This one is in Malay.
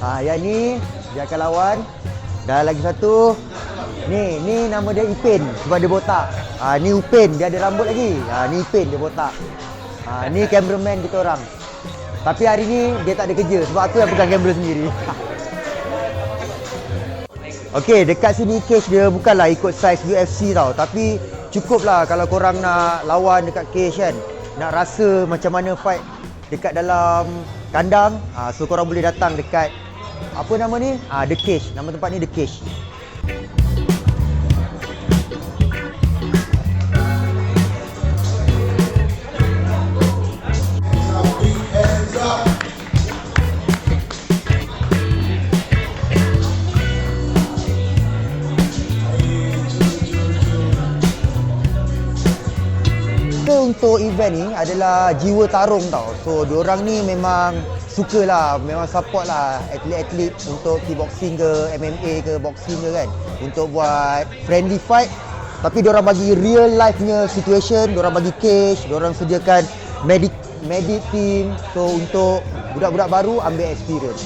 Yang ni dia akan lawan. Dan lagi satu ni nama dia Ipin sebab dia botak. Ni Upin, dia ada rambut lagi. Ni Ipin, dia botak. Ni cameraman kita orang. Tapi hari ni dia tak ada kerja sebab aku yang pegang kamera sendiri. Okey, dekat sini cage dia bukanlah ikut saiz UFC tau, tapi cukup lah kalau korang nak lawan dekat cage kan, nak rasa macam mana fight dekat dalam kandang. So korang boleh datang dekat apa nama ni? The Cage. Nama tempat ni The Cage. Untuk event ni adalah jiwa tarung tau. So diorang ni memang sukalah, memang support lah atlet-atlet untuk kickboxing ke, MMA ke, boxing ke kan, untuk buat friendly fight. Tapi diorang bagi real life nya situation, diorang bagi cage, diorang sediakan medic team. So untuk budak-budak baru ambil experience.